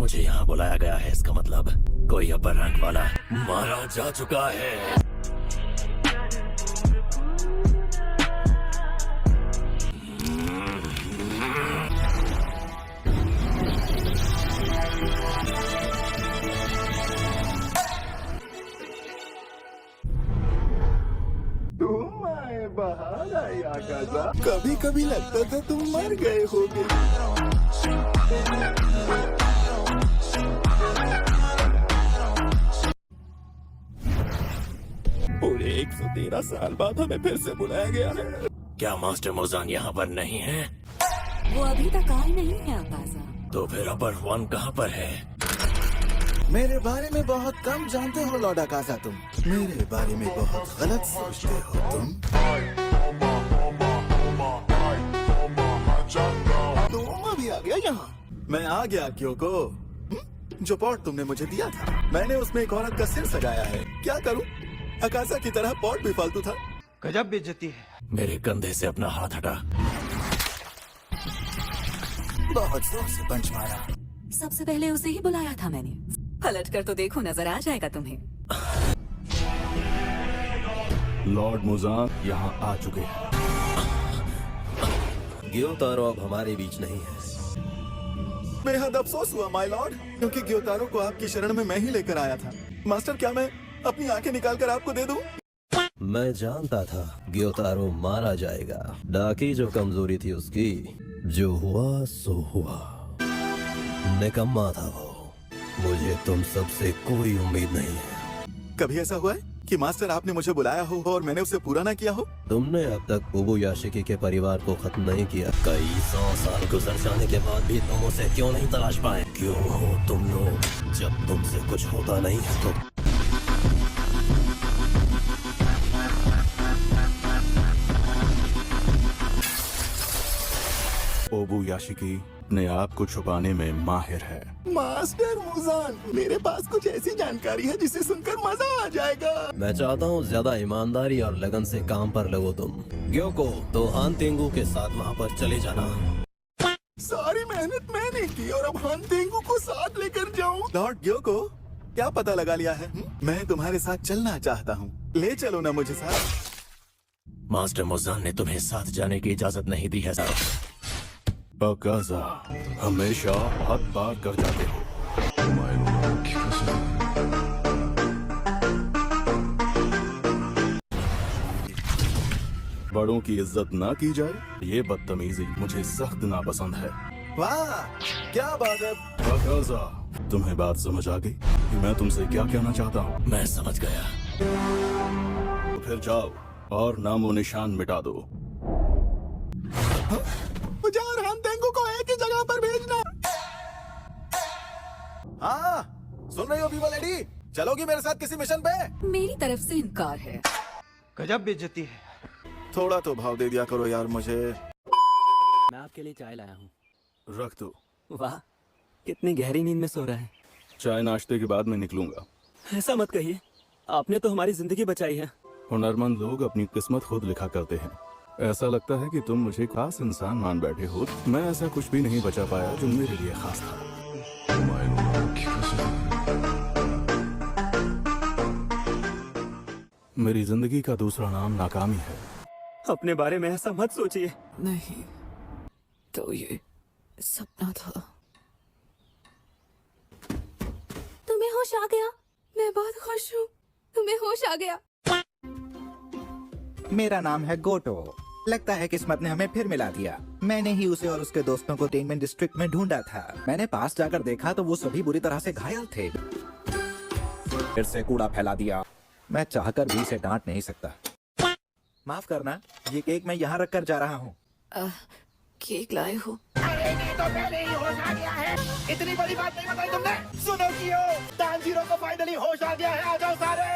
मुझे यहाँ बुलाया गया है, इसका मतलब कोई अपर रैंक वाला मारा जा चुका है। तुम आए बाहर आई आकाशा। कभी कभी लगता था तुम मर गए होगे। पूरे 113 साल बाद हमें फिर से बुलाया गया है। क्या मास्टर मोजान यहाँ पर नहीं है? वो अभी तक आए नहीं है अकाजा। तो फिर अपर वन कहाँ पर है? मेरे बारे में बहुत कम जानते हो लॉर्ड आकाशा तुम। मेरे बारे में बहुत गलत सोचते हो तुम। तुम अभी आ गया यहाँ। मैं आ गया क्योंकि जो पॉट तुमने मुझे दिया था, मैंने उसमें एक औरत का सिर सजाया है। क्या करूं? आकाशा की तरह पॉट भी फालतू था। गजब बेइज्जती है। मेरे कंधे से अपना हाथ हटा। बहुत जोर से पंच मारा। सबसे पहले उसे ही बुलाया था मैंने। पलट कर तो देखो, नजर आ जाएगा तुम्हें। लॉर्ड मुजान यहाँ आ चुके हैं। ग्योतारो अब हमारे बीच नहीं है। बेहद अफसोस हुआ माय लॉर्ड, क्योंकि ग्योतारो को आपकी शरण में मैं ही लेकर आया था। मास्टर, क्या मैं अपनी आंखें निकाल कर आपको दे दूं? मैं जानता था ग्योतारो मारा जाएगा। डाकी जो कमजोरी थी उसकी, जो हुआ सो हुआ। निकम्मा था वो। मुझे तुम सबसे कोई उम्मीद नहीं है। कभी ऐसा हुआ है कि मास्टर आपने मुझे बुलाया हो और मैंने उसे पूरा ना किया हो? तुमने अब तक ओबुयाशिकी के परिवार को खत्म नहीं किया। कई 100 साल गुजर जाने के बाद भी तुम उसे क्यों नहीं तलाश पाए? क्यों हो तुम लोग? जब तुमसे कुछ होता नहीं है तो ओबुयाशिकी अपने आप को छुपाने में माहिर है। मास्टर मुजान, मेरे पास कुछ ऐसी जानकारी है जिसे सुनकर मजा आ जाएगा। मैं चाहता हूँ ज्यादा ईमानदारी और लगन से काम पर लगो तुम। ग्योको तो हान तेंगू के साथ वहाँ पर चले जाना। सारी मेहनत मैंने की और अब हान तेंगू को साथ लेकर जाऊं? लॉर्ड ग्योको, क्या पता लगा लिया है? मैं तुम्हारे साथ चलना चाहता हूँ, ले चलो ना मुझे साथ। मास्टर मोजान ने तुम्हें साथ जाने की इजाजत नहीं दी है साहब। अकाजा, हमेशा हद पार कर जाते हो। बड़ों की इज्जत ना की जाए, ये बदतमीजी मुझे सख्त नापसंद है। वाह, क्या बात है। अकाजा, तुम्हें बात समझ आ गई कि मैं तुमसे क्या कहना चाहता हूँ? मैं समझ गया। तो फिर जाओ और नामो निशान मिटा दो। मुझे और हान तेंगू को एक ही जगह पर भेजना। हाँ, सुन रही हो बीवा लेडी? चलोगी मेरे साथ किसी मिशन पे? मेरी तरफ से इनकार है। गजब बेइज्जती है। थोड़ा तो भाव दे दिया करो यार मुझे। मैं आपके लिए चाय लाया हूँ। रख दो। वाह, कितनी गहरी नींद में सो रहा है। चाय नाश्ते के बाद मैं निकलूंगा। ऐसा मत कहिए, आपने तो हमारी जिंदगी बचाई है। हुनरमंद लोग अपनी किस्मत खुद लिखा करते हैं। ऐसा लगता है कि तुम मुझे खास इंसान मान बैठे हो। मैं ऐसा कुछ भी नहीं बचा पाया जो मेरे लिए खास था। मेरी जिंदगी का दूसरा नाम नाकामी है। अपने बारे में ऐसा मत सोचिए। नहीं, तो ये सपना था। तुम्हें होश आ गया? मैं बहुत खुश हूँ, तुम्हें होश आ गया। मेरा नाम है गोटो। लगता है किस्मत ने हमें फिर मिला दिया। मैंने ही उसे और उसके दोस्तों को टेनमेंट डिस्ट्रिक्ट में ढूंढा था। मैंने पास जाकर देखा तो वो सभी बुरी तरह से घायल थे। फिर से कूड़ा फैला दिया। मैं चाहकर भी इसे डांट नहीं सकता। माफ करना, ये केक मैं यहाँ रख कर जा रहा हूँ। केक लाए हो? तो पहले ही होश आ गया है। इतनी बड़ी बात नहीं बताई तुमने। सुनो कियो, तानजीरो को फाइनली होश आ गया है। आ जाओ सारे।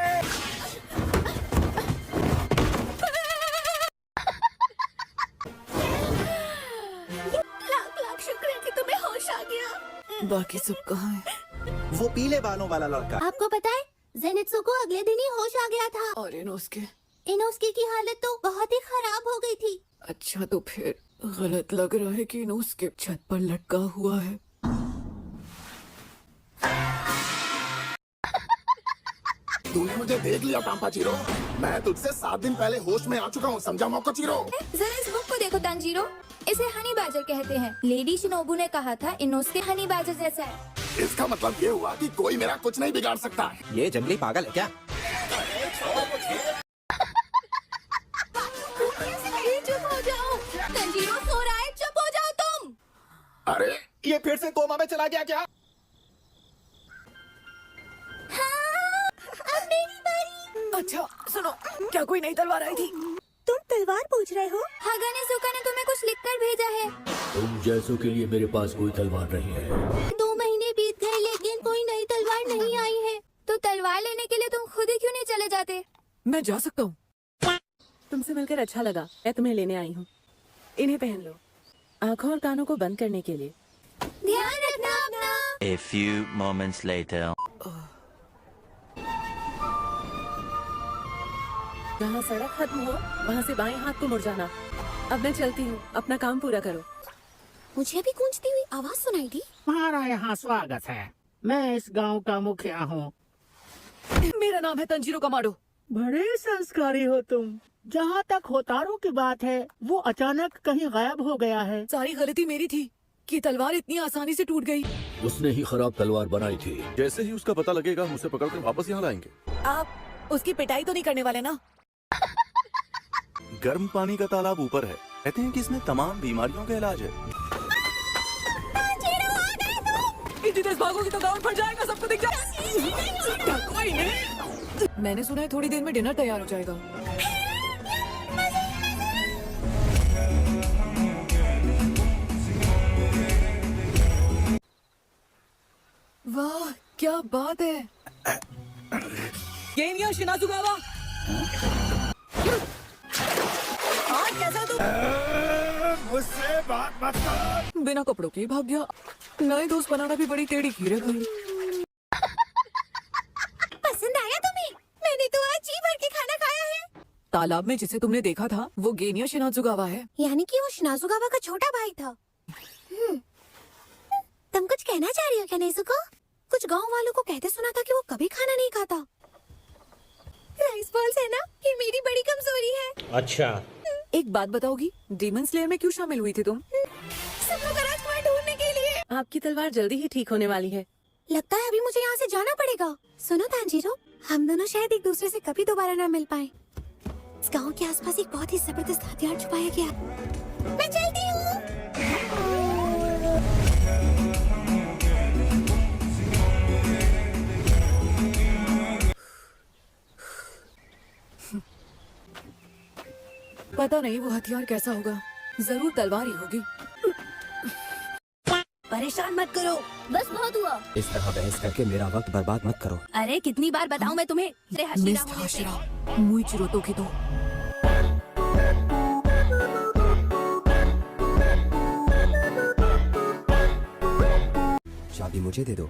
बाकी सब कहाँ है? वो पीले बालों वाला लड़का। आपको पता है, जेनित्सु को अगले दिन ही होश आ गया था। और इनोस्के की हालत तो बहुत ही खराब हो गई थी। अच्छा, तो फिर गलत लग रहा है कि इनोस्के छत पर लटका हुआ है। तूने मुझे देख लिया टाम्पाचीरो। मैं तुझसे 7 दिन पहले होश में आ चुका हूँ, समझा मोकोचीरो? जरा इस बुक को देखो तांजीरो, इसे हनी बैजर कहते हैं। लेडी शिनोबू ने कहा था इनोस्के हनी बैजर जैसा है। इसका मतलब ये हुआ कि कोई मेरा कुछ नहीं बिगाड़ सकता। ये जंगली पागल है क्या? चुप हो जाओ, तांजीरो सो रहा है, चुप हो जाओ तुम। अरे ये फिर से कोमा में चला गया क्या? अब मेरी बारी। अच्छा सुनो, क्या कोई नई तलवार आई थी? तुम तलवार पूछ रहे हो? हागा ने सुका ने तुम्हें कुछ लिखकर भेजा है। तुम जैसों के लिए मेरे पास कोई तलवार नहीं है। 2 महीने बीत गए लेकिन कोई नई तलवार नहीं आई है। तो तलवार लेने के लिए तुम खुद ही क्यों नहीं चले जाते? मैं जा सकता हूँ। तुमसे मिलकर अच्छा लगा। मैं तुम्हें लेने आई हूँ। इन्हें पहन लो, आँखों और कानों को बंद करने के लिए। ध्यान रखना अपना। A few moments later. जहाँ सड़क खत्म हो वहाँ से बाएं हाथ को मुड़ जाना। अब मैं चलती हूँ, अपना काम पूरा करो। मुझे भी गूंजती हुई आवाज सुनाई दी। तुम्हारा यहाँ स्वागत है। मैं इस गांव का मुखिया हूँ। मेरा नाम है तंजीरो कमाडो। बड़े संस्कारी हो तुम। जहाँ तक होतारो की बात है, वो अचानक कहीं गायब हो गया है। सारी गलती मेरी थी कि तलवार इतनी आसानी से टूट गई। उसने ही खराब तलवार बनाई थी। जैसे ही उसका पता लगेगा हम उसे पकड़कर वापस यहाँ लाएंगे। आप उसकी पिटाई तो नहीं करने वाले ना? गर्म पानी का तालाब ऊपर है, कहते हैं कि इसमें तमाम बीमारियों का इलाज है। इतनी तेज भागोगी तो गाँव फट जाएगा, सबको दिख जाएगा। कोई नहीं। मैंने सुना है थोड़ी देर में डिनर तैयार हो जाएगा। वाह क्या बात है। गेनिया शिनाजुगावा, आज कैसा तू? मुझसे बात मत कर। बिना कपड़ों के ही भाग गया। नए दोस्त बनाना भी बड़ी टेढ़ी खीर है भाई। पसंद आया तुम्हें? मैंने तो आज जी भर के खाना खाया है। तालाब में जिसे तुमने देखा था वो गेनिया शिनाजुगावा है। यानी कि वो शिनाजुगावा का छोटा भाई था। तुम कुछ कहना चाह रही हो क्या नेजुको? कुछ गांव वालों को कहते सुना था कि वो कभी खाना नहीं खाता। राइस बॉल्स है ना, ये मेरी बड़ी कमजोरी है। अच्छा, एक बात बताओगी, डीमन स्लेयर में क्यों शामिल हुई थी तुम? सब लोग राजकुमार ढूंढने के लिए। आपकी तलवार जल्दी ही ठीक होने वाली है। लगता है अभी मुझे यहाँ से जाना पड़ेगा। सुनो तांजीरो, हम दोनों शायद एक दूसरे से कभी दोबारा ना मिल पाए। इस गांव के आसपास एक बहुत ही जबरदस्त हथियार छुपाया गया। मैं चलती हूँ। पता नहीं वो हथियार कैसा होगा, जरूर तलवार ही होगी। परेशान मत करो, बस बहुत हुआ। इस तरह बहस करके मेरा वक्त बर्बाद मत करो। अरे कितनी बार बताऊं मैं तुम्हें? Miss Hashira, Muichiro Tokito. चाबी मुझे दे दो।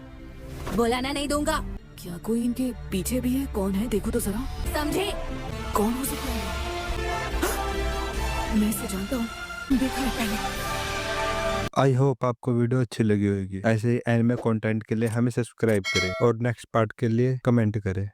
बोला ना नहीं दूंगा। क्या कोई इनके पीछे भी है? कौन है देखो तो जरा। समझे? कौन हो सकता है? मैं इसे जानता हूँ, देखा है पहले। आई होप आपको वीडियो अच्छी लगी होगी। ऐसे ही एनिमे कंटेंट के लिए हमें सब्सक्राइब करें और नेक्स्ट पार्ट के लिए कमेंट करें।